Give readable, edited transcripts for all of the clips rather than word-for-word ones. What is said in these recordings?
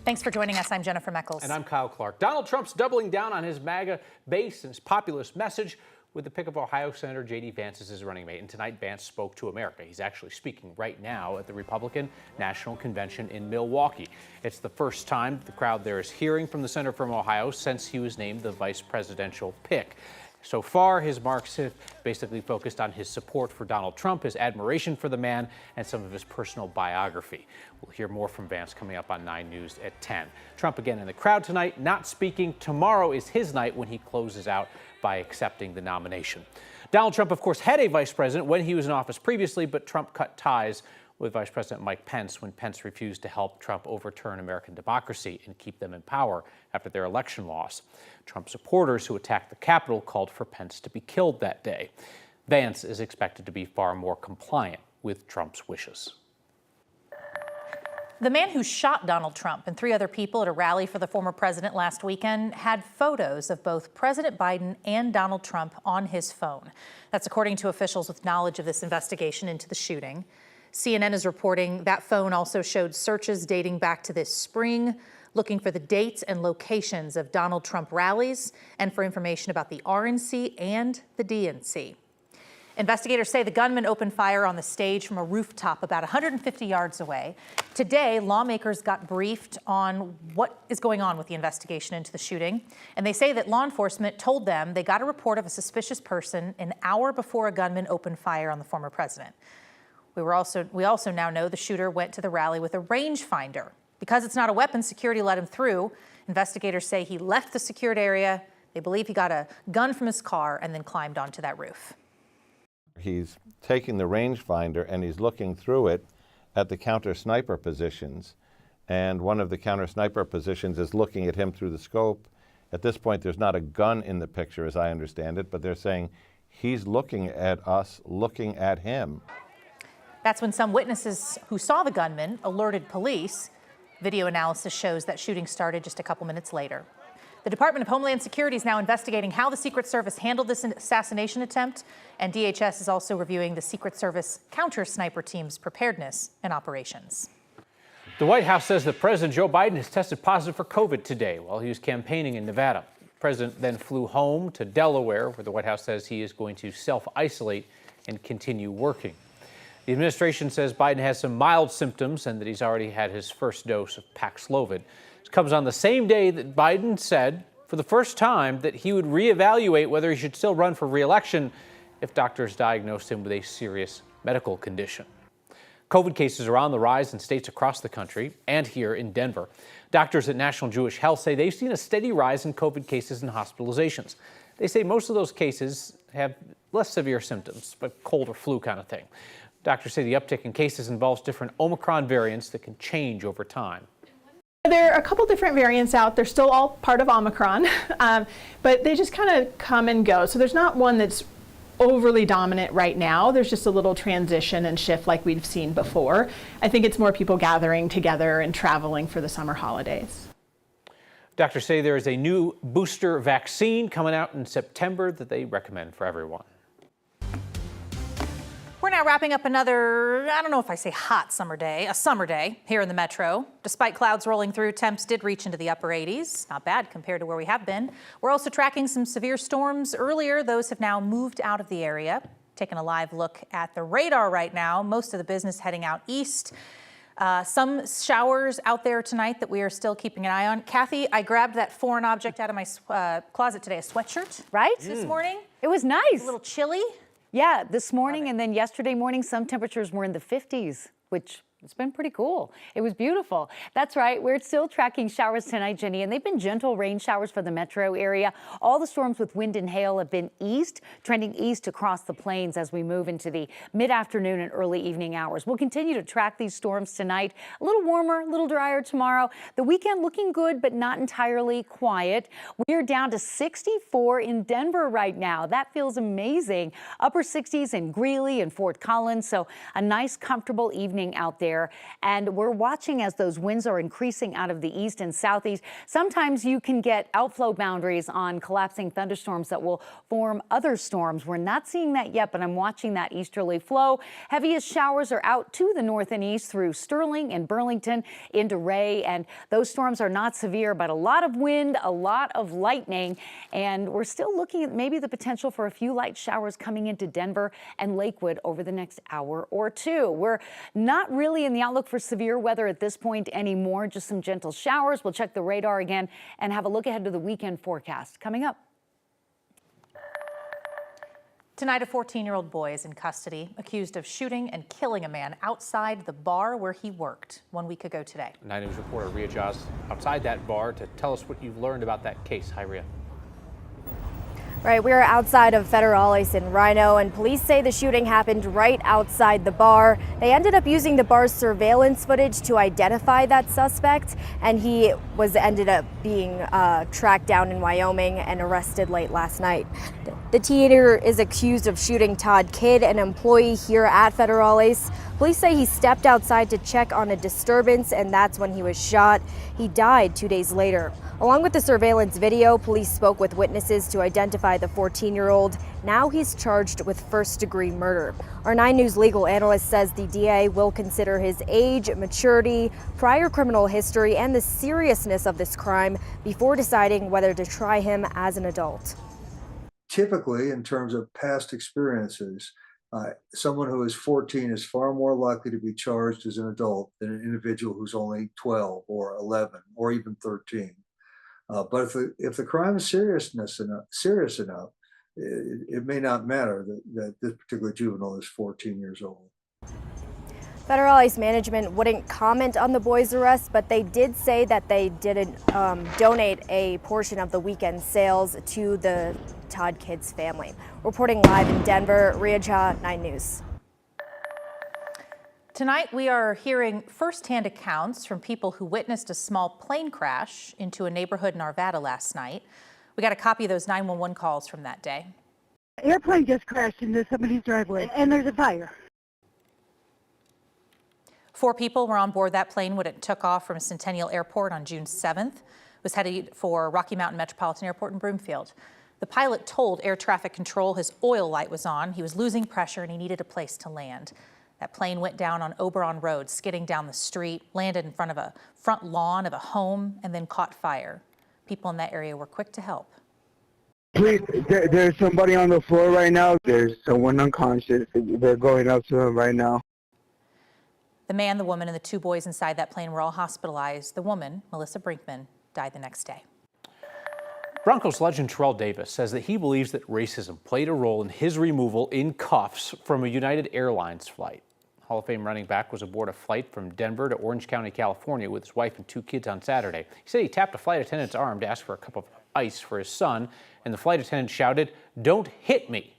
Thanks for joining us. I'm Jennifer Meckles. And I'm Kyle Clark. Donald Trump's doubling down on his MAGA base and his populist message with the pick of Ohio Senator JD Vance as his running mate. And tonight, Vance spoke to America. He's actually speaking right now at the Republican National Convention in Milwaukee. It's the first time the crowd there is hearing from the senator from Ohio since he was named the vice presidential pick. So far, his marks have basically focused on his support for Donald Trump, his admiration for the man, and some of his personal biography. We'll hear more from Vance coming up on 9 News at 10. Trump again in the crowd tonight, not speaking. Tomorrow is his night when he closes out by accepting the nomination. Donald Trump, of course, had a vice president when he was in office previously, but Trump cut ties with Vice President Mike Pence when Pence refused to help Trump overturn American democracy and keep them in power after their election loss. Trump supporters who attacked the Capitol called for Pence to be killed that day. Vance is expected to be far more compliant with Trump's wishes. The man who shot Donald Trump and 3 other people at a rally for the former president last weekend had photos of both President Biden and Donald Trump on his phone. That's according to officials with knowledge of this investigation into the shooting. CNN is reporting that phone also showed searches dating back to this spring, looking for the dates and locations of Donald Trump rallies and for information about the RNC and the DNC. Investigators say the gunman opened fire on the stage from a rooftop about 150 yards away. Today, lawmakers got briefed on what is going on with the investigation into the shooting. And they say that law enforcement told them they got a report of a suspicious person an hour before a gunman opened fire on the former president. We also now know the shooter went to the rally with a rangefinder. Because it's not a weapon, security let him through. Investigators say he left the secured area. They believe he got a gun from his car and then climbed onto that roof. He's taking the rangefinder and he's looking through it at the counter sniper positions. And one of the counter sniper positions is looking at him through the scope. At this point, there's not a gun in the picture, as I understand it, but they're saying he's looking at us, looking at him. That's when some witnesses who saw the gunman alerted police. Video analysis shows that shooting started just a couple minutes later. The Department of Homeland Security is now investigating how the Secret Service handled this assassination attempt, and DHS is also reviewing the Secret Service counter-sniper team's preparedness and operations. The White House says that President Joe Biden has tested positive for COVID today while he was campaigning in Nevada. The president then flew home to Delaware, where the White House says he is going to self-isolate and continue working. The administration says Biden has some mild symptoms and that he's already had his first dose of Paxlovid. This comes on the same day that Biden said, for the first time, that he would reevaluate whether he should still run for re-election if doctors diagnosed him with a serious medical condition. COVID cases are on the rise in states across the country and here in Denver. Doctors at National Jewish Health say they've seen a steady rise in COVID cases and hospitalizations. They say most of those cases have less severe symptoms, but cold or flu kind of thing. Doctors say the uptick in cases involves different Omicron variants that can change over time. There are a couple different variants out. They're still all part of Omicron, but they just kind of come and go. So there's not one that's overly dominant right now. There's just a little transition and shift like we've seen before. I think it's more people gathering together and traveling for the summer holidays. Doctors say there is a new booster vaccine coming out in September that they recommend for everyone. We're now wrapping up another, I don't know if I say hot a summer day here in the metro. Despite clouds rolling through, temps did reach into the upper 80s. Not bad compared to where we have been. We're also tracking some severe storms earlier. Those have now moved out of the area. Taking a live look at the radar right now. Most of the business heading out east. Some showers out there tonight that we are still keeping an eye on. Kathy, I grabbed that foreign object out of my closet today, a sweatshirt. Right? This morning. It was nice. A little chilly. Yeah, this morning and then yesterday morning, some temperatures were in the 50s, which it's been pretty cool. It was beautiful. That's right. We're still tracking showers tonight, Jenny, and they've been gentle rain showers for the metro area. All the storms with wind and hail have been east, trending east across the plains as we move into the mid-afternoon and early evening hours. We'll continue to track these storms tonight. A little warmer, a little drier tomorrow. The weekend looking good, but not entirely quiet. We're down to 64 in Denver right now. That feels amazing. Upper 60s in Greeley and Fort Collins, so a nice, comfortable evening out there. there. And we're watching as those winds are increasing out of the east and southeast. Sometimes you can get outflow boundaries on collapsing thunderstorms that will form other storms. We're not seeing that yet, but I'm watching that easterly flow. Heaviest showers are out to the north and east through Sterling and Burlington into Ray. And those storms are not severe, but a lot of wind, a lot of lightning. And we're still looking at maybe the potential for a few light showers coming into Denver and Lakewood over the next hour or two. We're not really in the outlook for severe weather at this point anymore, just some gentle showers. We'll check the radar again and have a look ahead to the weekend forecast coming up. Tonight, a 14-year-old boy is in custody, accused of shooting and killing a man outside the bar where he worked 1 week ago today. 9 News reporter Ria Jaws outside that bar to tell us what you've learned about that case. Hi, Ria. Right, we are outside of Federales in RiNo, and police say the shooting happened right outside the bar. They ended up using the bar's surveillance footage to identify that suspect, and he ended up being tracked down in Wyoming and arrested late last night. The teenager is accused of shooting Todd Kidd, an employee here at Federales. Police say he stepped outside to check on a disturbance, and that's when he was shot. He died 2 days later. Along with the surveillance video, police spoke with witnesses to identify the 14-year-old. Now he's charged with first-degree murder. Our 9 News legal analyst says the DA will consider his age, maturity, prior criminal history, and the seriousness of this crime before deciding whether to try him as an adult. Typically, in terms of past experiences, someone who is 14 is far more likely to be charged as an adult than an individual who's only 12 or 11 or even 13. But if the crime is serious enough, it may not matter that this particular juvenile is 14 years old. Federales management wouldn't comment on the boy's arrest, but they did say that they didn't donate a portion of the weekend sales to the Todd Kidd's family. Reporting live in Denver, Ria Cha, 9 News. Tonight, we are hearing firsthand accounts from people who witnessed a small plane crash into a neighborhood in Arvada last night. We got a copy of those 911 calls from that day. Airplane just crashed into somebody's driveway, and there's a fire. 4 people were on board that plane when it took off from Centennial Airport on June 7th. It was headed for Rocky Mountain Metropolitan Airport in Broomfield. The pilot told air traffic control his oil light was on, he was losing pressure, and he needed a place to land. That plane went down on Oberon Road, skidding down the street, landed in front of a front lawn of a home, and then caught fire. People in that area were quick to help. Please, there's somebody on the floor right now. There's someone unconscious. They're going up to him right now. The man, the woman, and the 2 boys inside that plane were all hospitalized. The woman, Melissa Brinkman, died the next day. Broncos legend Terrell Davis says that he believes that racism played a role in his removal in cuffs from a United Airlines flight. Hall of Fame running back was aboard a flight from Denver to Orange County, California with his wife and 2 kids on Saturday. He said he tapped a flight attendant's arm to ask for a cup of ice for his son, and the flight attendant shouted, "Don't hit me."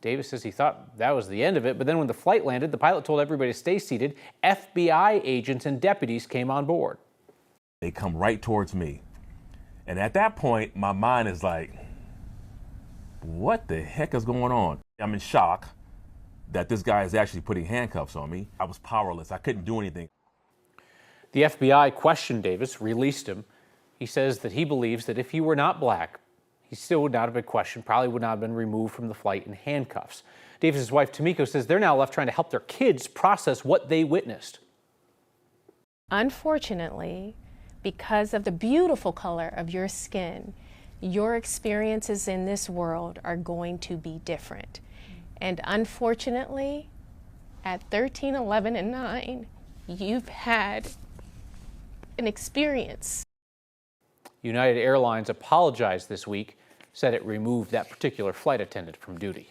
Davis says he thought that was the end of it, but then when the flight landed, the pilot told everybody to stay seated. FBI agents and deputies came on board. They come right towards me. And at that point, my mind is like, what the heck is going on? I'm in shock that this guy is actually putting handcuffs on me. I was powerless. I couldn't do anything. The FBI questioned Davis, released him. He says that he believes that if he were not black, he still would not have been questioned, probably would not have been removed from the flight in handcuffs. Davis's wife, Tamiko, says they're now left trying to help their kids process what they witnessed. Unfortunately, because of the beautiful color of your skin, your experiences in this world are going to be different. And unfortunately, at 13, 11, and 9, you've had an experience. United Airlines apologized this week, said it removed that particular flight attendant from duty.